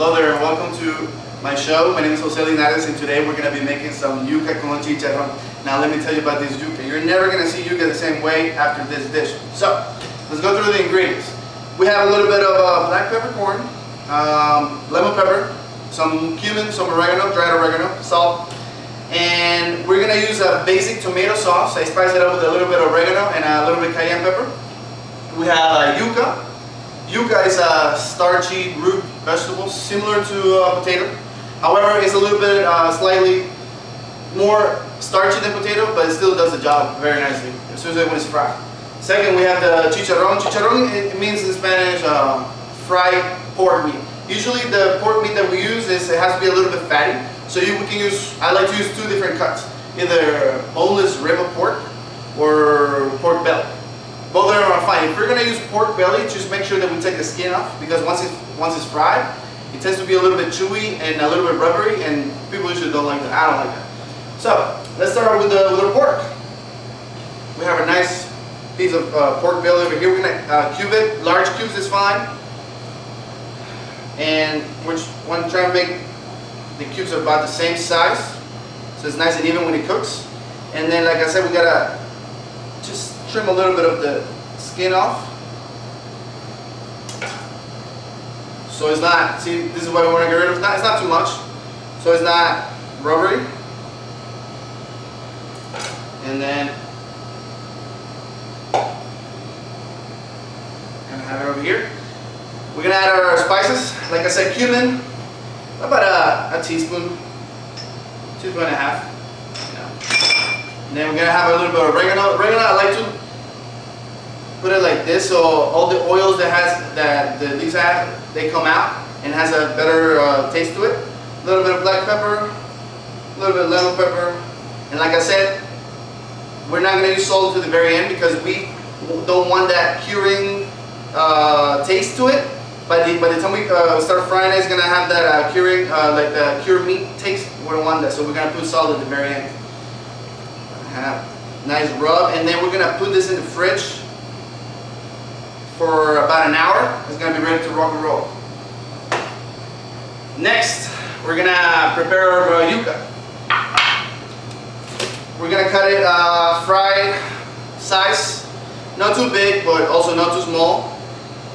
Hello there and welcome to my show. My name is Jose Linares and today we're going to be making some yuca con chicharrón. Now let me tell you about this yuca. You're never going to see yuca the same way after this dish. So, let's go through the ingredients. We have a little bit of black peppercorn, lemon pepper, some cumin, some oregano, dried oregano, salt, and we're going to use a basic tomato sauce. I spice it up with a little bit of oregano and a little bit of cayenne pepper. We have yuca. Yuca is a starchy root vegetable similar to a potato. However, it's a little bit slightly more starchy than potato, but it still does the job very nicely, especially when it's fried. Second, we have the chicharrón. Chicharrón, it means in Spanish fried pork meat. Usually the pork meat that we use it has to be a little bit fatty. So I like to use two different cuts, either boneless rib of pork or pork belly. Both of them are fine. If you're going to use pork belly, just make sure that we take the skin off, because once it's fried, it tends to be a little bit chewy and a little bit rubbery, and people usually don't like that. I don't like that. So let's start with the pork. We have a nice piece of pork belly over here. We're going to cube it. Large cubes is fine. And we're trying to make the cubes are about the same size, so it's nice and even when it cooks. And then, like I said, we gotta just trim a little bit of the skin off, so it's not, see, this is what we want to get rid of. It's not too much, so it's not rubbery. And then gonna have it over here. We're gonna add our spices. Like I said, cumin, about a teaspoon, teaspoon and a half. And then we're gonna have a little bit of oregano. Oregano, I like to put it like this, so all the oils that the leaves have, they come out and has a better taste to it. A little bit of black pepper, a little bit of lemon pepper, and like I said, we're not gonna use salt to the very end because we don't want that curing taste to it. By the time we start frying it, it's gonna have that curing, like the cured meat taste. We don't want that, so we're gonna put salt at the very end. Have nice rub, and then we're gonna put this in the fridge for about an hour. It's gonna be ready to rock and roll. Next, we're gonna prepare our yuca. We're gonna cut it fried size, not too big, but also not too small.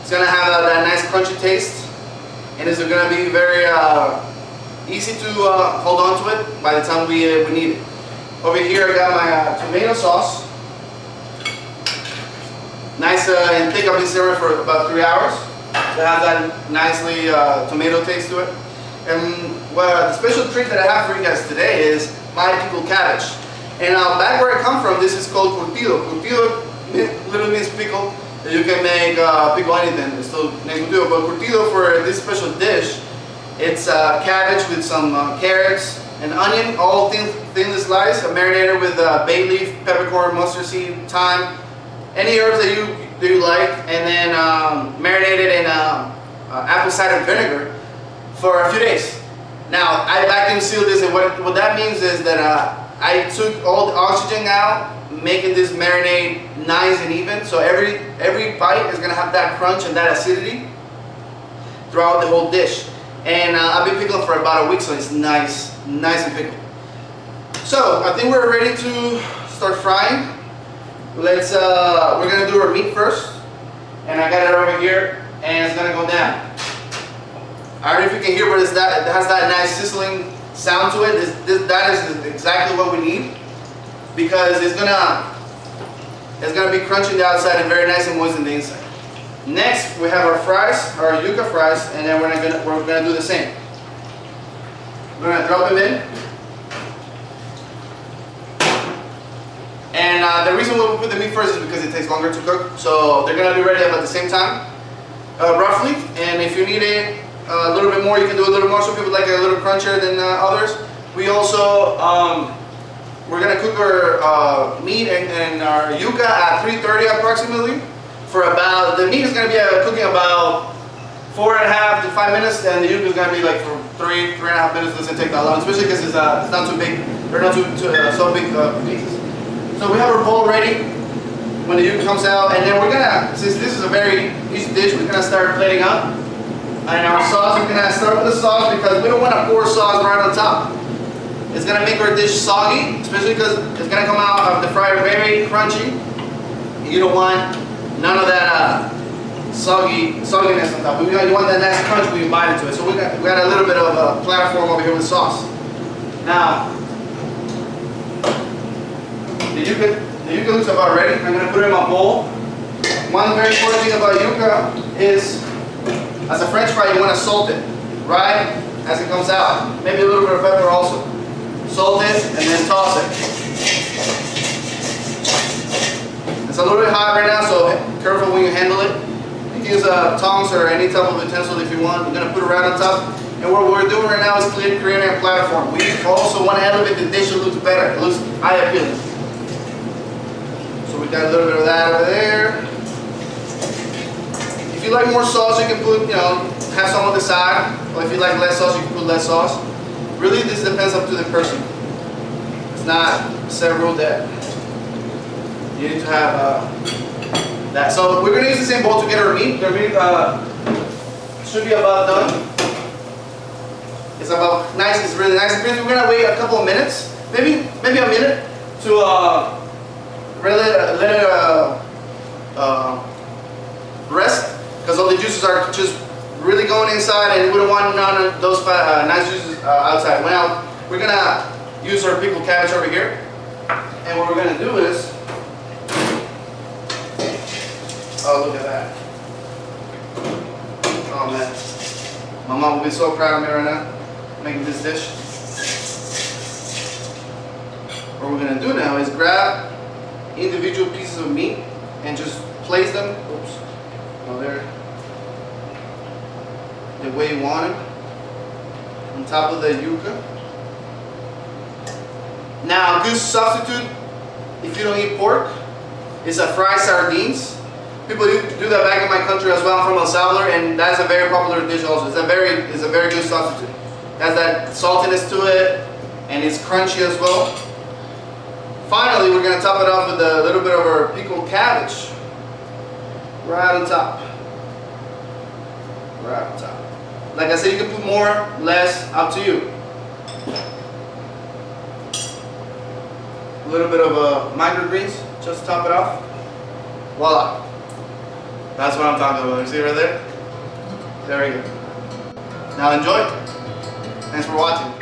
It's gonna have that nice crunchy taste, and it's gonna be very easy to hold on to it by the time we need it. Over here I got my tomato sauce. Nice and thick. I've been simmering for about 3 hours to have that nicely tomato taste to it. And the special treat that I have for you guys today is my pickled cabbage. And back where I come from, this is called curtido. Curtido literally means pickle. You can make pickle anything. It's still named curtido. But curtido for this special dish, it's cabbage with some carrots, an onion, all thinly sliced, marinated with bay leaf, peppercorn, mustard seed, thyme, any herbs that you like, and then marinated in apple cider vinegar for a few days. Now, I vacuum sealed this, and what that means is that I took all the oxygen out, making this marinade nice and even, so every bite is going to have that crunch and that acidity throughout the whole dish. And I've been pickling for about a week, so it's nice and pickled. So I think we're ready to start frying. We're gonna do our meat first, and I got it over here, and it's gonna go down. I don't know if you can hear, but it has that nice sizzling sound to it. That is exactly what we need, because it's gonna be crunchy on the outside and very nice and moist on the inside. Next, we have our fries, our yuca fries, and then we're gonna do the same. We're gonna drop them in, and the reason why we put the meat first is because it takes longer to cook. So they're gonna be ready about the same time, roughly. And if you need it a little bit more, you can do a little more. Some people like it a little crunchier than others. We also we're gonna cook our meat and our yuca at 3:30 approximately. For about, the meat is going to be cooking about 4.5 to 5 minutes, and the yuca is going to be like for 3.5 minutes. Doesn't take that long, especially because it's not too big. They're not so big pieces. So we have our bowl ready when the yuca comes out, and then we're gonna, since this is a very easy dish, we're gonna start plating up. And our sauce, we're gonna start with the sauce because we don't want to pour sauce right on top. It's gonna make our dish soggy, especially because it's gonna come out of the fryer very crunchy. You don't want none of that sogginess on top. You want that nice crunch when you bite into it. So we got a little bit of a platform over here with sauce. Now, the yuca looks about ready. I'm gonna put it in my bowl. One very important thing about yuca is, as a French fry, you want to salt it right as it comes out. Maybe a little bit of pepper also. Salt it and then toss it. It's a little bit hot right now, so careful when you handle it. You can use tongs or any type of utensil if you want. We're going to put it right on top. And what we're doing right now is creating a platform. We also want to elevate the dish so it looks better. It looks eye appealing. So we got a little bit of that over there. If you like more sauce, you can put, have some on the side. Or if you like less sauce, you can put less sauce. Really, this depends up to the person. It's not set rule that you need to have that. So we're going to use the same bowl to get our meat. The meat should be about done. It's about nice. It's really nice. We're going to wait a couple of minutes, maybe a minute, to really let it rest, because all the juices are just really going inside, and we don't want none of those nice juices outside. Well, we're gonna use our pickled cabbage over here, and what we're gonna do is, oh, look at that. Oh man, my mom will be so proud of me right now making this dish. What we're gonna do now is grab individual pieces of meat and just place them. Oops. Oh, there. The way you want it, on top of the yuca. Now, a good substitute, if you don't eat pork, is a fried sardines. People do that back in my country as well. I'm from El Salvador, and that's a very popular dish also. It's a very good substitute. It has that saltiness to it, and it's crunchy as well. Finally, we're going to top it off with a little bit of our pickled cabbage, right on top. Right on top. Like I said, you can put more, less, up to you. A little bit of microgreens, just top it off. Voila. That's what I'm talking about. You see right there? There we go. Now enjoy. Thanks for watching.